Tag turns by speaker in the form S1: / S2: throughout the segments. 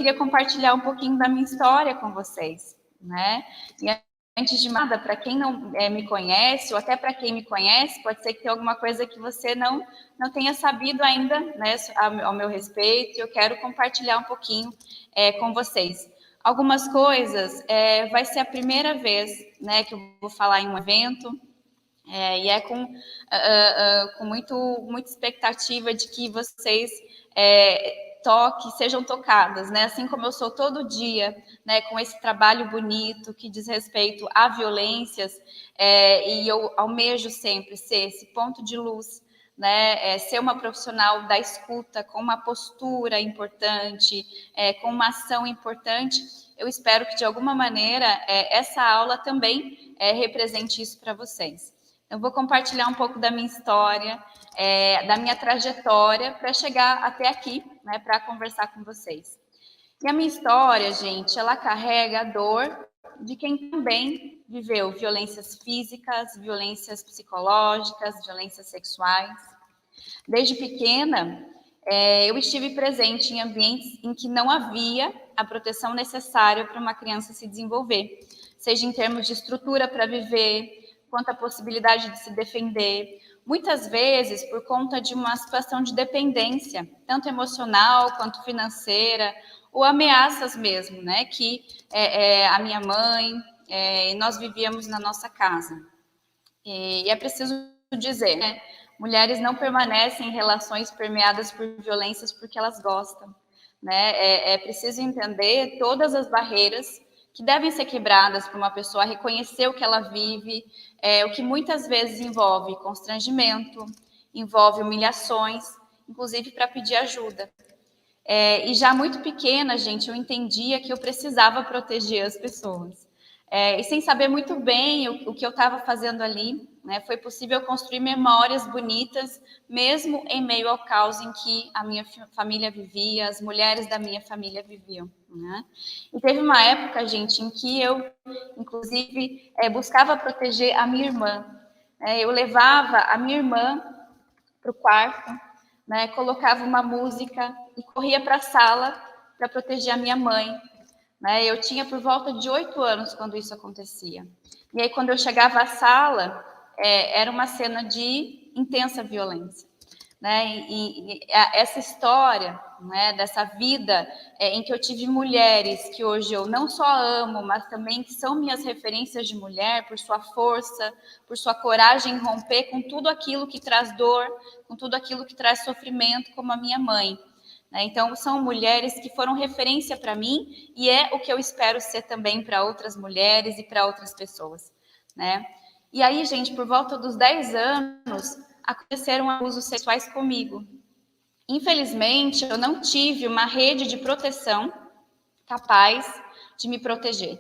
S1: queria compartilhar um pouquinho da minha história com vocês, né? E antes de nada, para quem não me conhece, ou até para quem me conhece, pode ser que tenha alguma coisa que você não tenha sabido ainda, né, ao meu respeito, e eu quero compartilhar um pouquinho com vocês. Algumas coisas, vai ser a primeira vez, né, que eu vou falar em um evento, e é com muita expectativa de que vocês sejam tocadas, né? Assim como eu sou todo dia, né, com esse trabalho bonito que diz respeito a violências, e eu almejo sempre ser esse ponto de luz, né? Ser uma profissional da escuta, com uma postura importante, com uma ação importante. Eu espero que, de alguma maneira, essa aula também represente isso para vocês. Eu vou compartilhar um pouco da minha história, da minha trajetória, para chegar até aqui, né, para conversar com vocês. E a minha história, gente, ela carrega a dor de quem também viveu violências físicas, violências psicológicas, violências sexuais. Desde pequena, eu estive presente em ambientes em que não havia a proteção necessária para uma criança se desenvolver, seja em termos de estrutura para viver, quanto à possibilidade de se defender, muitas vezes por conta de uma situação de dependência, tanto emocional quanto financeira, ou ameaças mesmo, né, que a minha mãe e nós vivíamos na nossa casa. E é preciso dizer, né, mulheres não permanecem em relações permeadas por violências porque elas gostam, né, é preciso entender todas as barreiras que devem ser quebradas para uma pessoa reconhecer o que ela vive, o que muitas vezes envolve constrangimento, envolve humilhações, inclusive para pedir ajuda. E já muito pequena, gente, eu entendia que eu precisava proteger as pessoas. E sem saber muito bem o que eu estava fazendo ali, né, foi possível construir memórias bonitas, mesmo em meio ao caos em que a minha família vivia, as mulheres da minha família viviam, né? E teve uma época, gente, em que eu, inclusive, buscava proteger a minha irmã. Eu levava a minha irmã para o quarto, né, colocava uma música e corria para a sala para proteger a minha mãe. Né? Eu tinha por volta de 8 anos quando isso acontecia. E aí, quando eu chegava à sala, era uma cena de intensa violência. Né? E essa história, né, dessa vida em que eu tive mulheres que hoje eu não só amo, mas também que são minhas referências de mulher por sua força, por sua coragem em romper com tudo aquilo que traz dor, com tudo aquilo que traz sofrimento, como a minha mãe. Né? Então, são mulheres que foram referência para mim e é o que eu espero ser também para outras mulheres e para outras pessoas. Né? E aí, gente, por volta dos 10 anos, aconteceram abusos sexuais comigo. Infelizmente, eu não tive uma rede de proteção capaz de me proteger.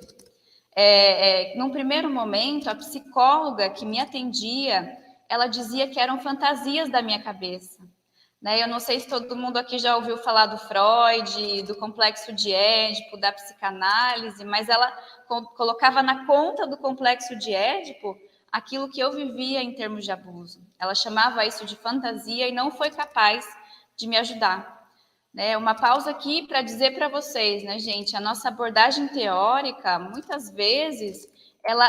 S1: Num primeiro momento, a psicóloga que me atendia, ela dizia que eram fantasias da minha cabeça. Né? Eu não sei se todo mundo aqui já ouviu falar do Freud, do complexo de Édipo, da psicanálise, mas ela colocava na conta do complexo de Édipo aquilo que eu vivia em termos de abuso. Ela chamava isso de fantasia e não foi capaz de me ajudar. Né? Uma pausa aqui para dizer para vocês, né, gente, a nossa abordagem teórica, muitas vezes, ela,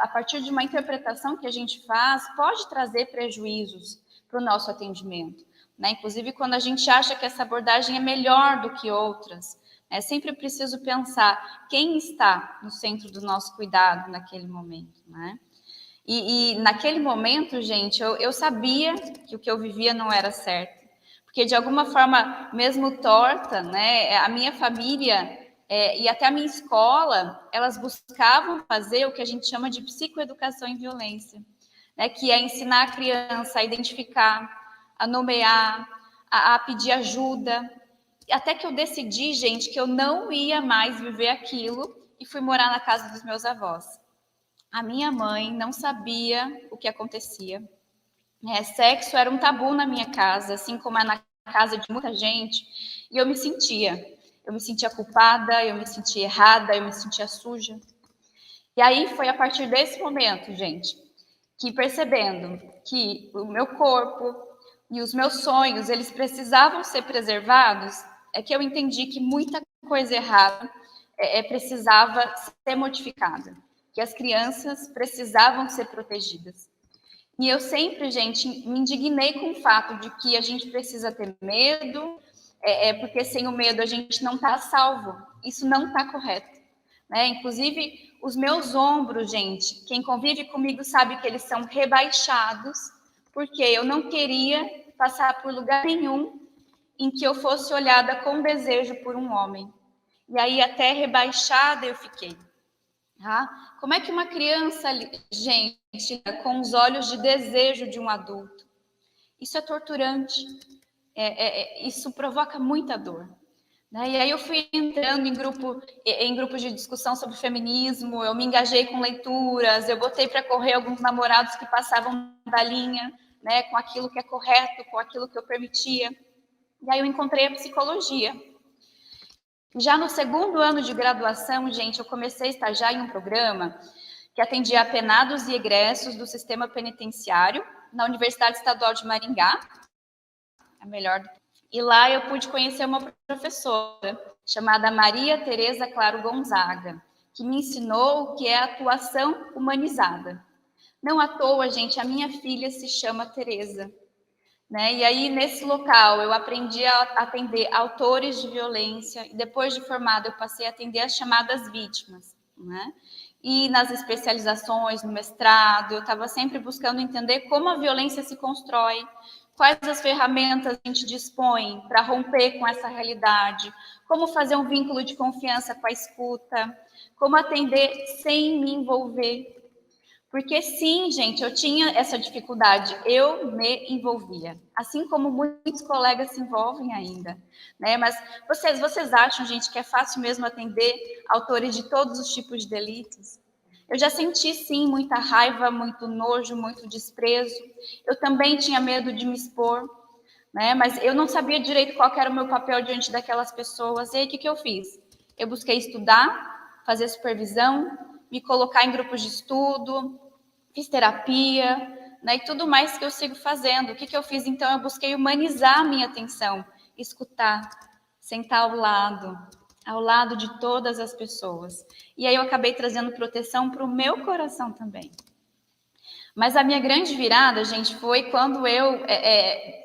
S1: a partir de uma interpretação que a gente faz, pode trazer prejuízos para o nosso atendimento. Né? Inclusive, quando a gente acha que essa abordagem é melhor do que outras, é sempre preciso pensar quem está no centro do nosso cuidado naquele momento. Né? E naquele momento, gente, eu sabia que o que eu vivia não era certo. Porque, de alguma forma, mesmo torta, né, a minha família e até a minha escola, elas buscavam fazer o que a gente chama de psicoeducação em violência, né, que é ensinar a criança a identificar, a nomear, a pedir ajuda. Até que eu decidi, gente, que eu não ia mais viver aquilo e fui morar na casa dos meus avós. A minha mãe não sabia o que acontecia. Sexo era um tabu na minha casa, assim como é na casa de muita gente, e eu me sentia culpada, eu me sentia errada, eu me sentia suja. E aí foi a partir desse momento, gente, que percebendo que o meu corpo e os meus sonhos, eles precisavam ser preservados, é que eu entendi que muita coisa errada precisava ser modificada, que as crianças precisavam ser protegidas. E eu sempre, gente, me indignei com o fato de que a gente precisa ter medo, porque sem o medo a gente não está salvo. Isso não está correto. Né? Inclusive, os meus ombros, gente, quem convive comigo sabe que eles são rebaixados, porque eu não queria passar por lugar nenhum em que eu fosse olhada com desejo por um homem. E aí até rebaixada eu fiquei. Tá? Como é que uma criança, gente, com os olhos de desejo de um adulto? Isso é torturante. Isso provoca muita dor. Né? E aí eu fui entrando em grupos de discussão sobre feminismo, eu me engajei com leituras, eu botei para correr alguns namorados que passavam da linha, né, com aquilo que é correto, com aquilo que eu permitia. E aí eu encontrei a psicologia. Já no segundo ano de graduação, gente, eu comecei a estagiar em um programa que atendia apenados e egressos do sistema penitenciário na Universidade Estadual de Maringá, a melhor do... E lá eu pude conhecer uma professora chamada Maria Tereza Claro Gonzaga, que me ensinou o que é atuação humanizada. Não à toa, gente, a minha filha se chama Tereza. Né? E aí, nesse local, eu aprendi a atender autores de violência, e depois de formada, eu passei a atender as chamadas vítimas. Né? E nas especializações, no mestrado, eu estava sempre buscando entender como a violência se constrói, quais as ferramentas a gente dispõe para romper com essa realidade, como fazer um vínculo de confiança com a escuta, como atender sem me envolver. Porque sim, gente, eu tinha essa dificuldade, eu me envolvia, assim como muitos colegas se envolvem ainda, né? Mas vocês acham, gente, que é fácil mesmo atender autores de todos os tipos de delitos? Eu já senti, sim, muita raiva, muito nojo, muito desprezo. Eu também tinha medo de me expor, né? Mas eu não sabia direito qual era o meu papel diante daquelas pessoas. E aí, o que eu fiz? Eu busquei estudar, fazer supervisão, me colocar em grupos de estudo, fiz terapia, né, e tudo mais que eu sigo fazendo. O que eu fiz, então? Eu busquei humanizar a minha atenção, escutar, sentar ao lado de todas as pessoas. E aí eu acabei trazendo proteção para o meu coração também. Mas a minha grande virada, gente, foi quando eu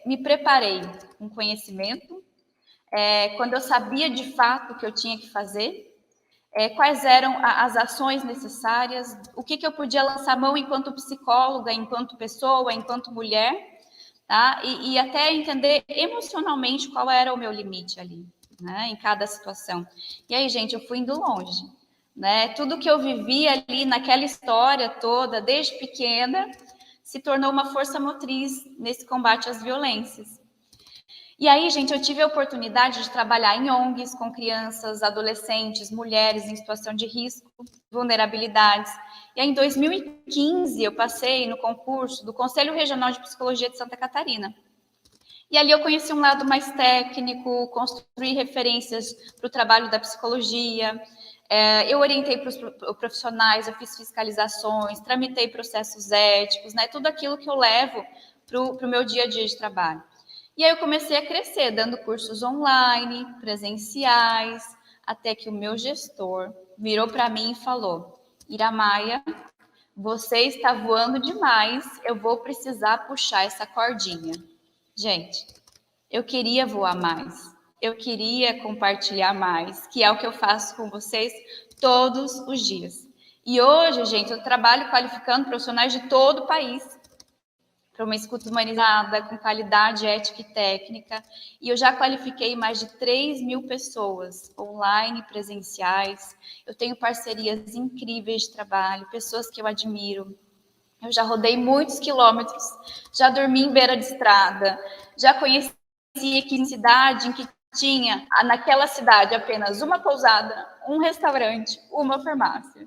S1: me preparei com conhecimento, quando eu sabia de fato o que eu tinha que fazer, quais eram as ações necessárias, o que eu podia lançar mão enquanto psicóloga, enquanto pessoa, enquanto mulher, tá? E até entender emocionalmente qual era o meu limite ali, né, em cada situação. E aí, gente, eu fui indo longe, né? Tudo que eu vivi ali naquela história toda, desde pequena, se tornou uma força motriz nesse combate às violências. E aí, gente, eu tive a oportunidade de trabalhar em ONGs com crianças, adolescentes, mulheres em situação de risco, vulnerabilidades. E aí, em 2015, eu passei no concurso do Conselho Regional de Psicologia de Santa Catarina. E ali eu conheci um lado mais técnico, construí referências para o trabalho da psicologia, eu orientei para os profissionais, eu fiz fiscalizações, tramitei processos éticos, né? Tudo aquilo que eu levo para o meu dia a dia de trabalho. E aí eu comecei a crescer, dando cursos online, presenciais, até que o meu gestor virou para mim e falou: Iramaia, você está voando demais, eu vou precisar puxar essa cordinha. Gente, eu queria voar mais, eu queria compartilhar mais, que é o que eu faço com vocês todos os dias. E hoje, gente, eu trabalho qualificando profissionais de todo o país para uma escuta humanizada, com qualidade ética e técnica. E eu já qualifiquei mais de 3.000 pessoas, online, presenciais. Eu tenho parcerias incríveis de trabalho, pessoas que eu admiro. Eu já rodei muitos quilômetros, já dormi em beira de estrada, já conheci aqui em cidade em que tinha, naquela cidade, apenas uma pousada, um restaurante, uma farmácia.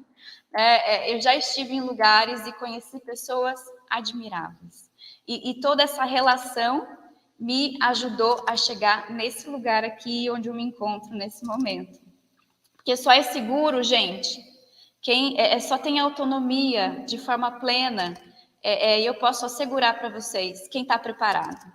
S1: Eu já estive em lugares e conheci pessoas admiráveis. E toda essa relação me ajudou a chegar nesse lugar aqui onde eu me encontro nesse momento. Porque só é seguro, gente, quem só tem autonomia de forma plena, eu posso assegurar para vocês, quem está preparado.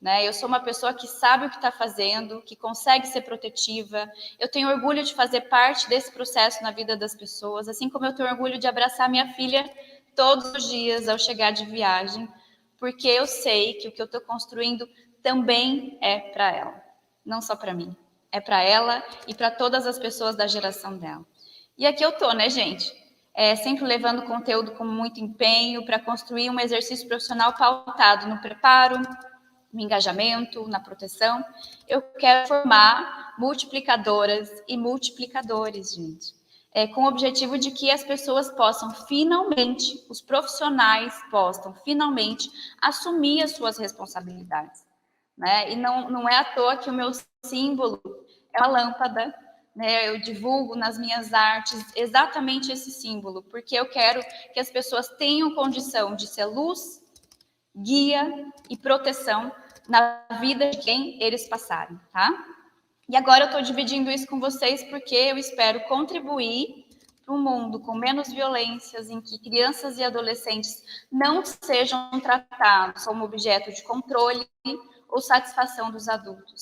S1: né? Eu sou uma pessoa que sabe o que está fazendo, que consegue ser protetiva. Eu tenho orgulho de fazer parte desse processo na vida das pessoas, assim como eu tenho orgulho de abraçar minha filha todos os dias ao chegar de viagem, porque eu sei que o que eu estou construindo também é para ela, não só para mim. É para ela e para todas as pessoas da geração dela. E aqui eu tô, né, gente? Sempre levando conteúdo com muito empenho para construir um exercício profissional pautado no preparo, no engajamento, na proteção. Eu quero formar multiplicadoras e multiplicadores, gente. Com o objetivo de que as pessoas possam finalmente, os profissionais possam finalmente assumir as suas responsabilidades, né? E não é à toa que o meu símbolo é uma lâmpada, né? Eu divulgo nas minhas artes exatamente esse símbolo, porque eu quero que as pessoas tenham condição de ser luz, guia e proteção na vida de quem eles passarem, tá? E agora eu estou dividindo isso com vocês porque eu espero contribuir para um mundo com menos violências, em que crianças e adolescentes não sejam tratados como objeto de controle ou satisfação dos adultos,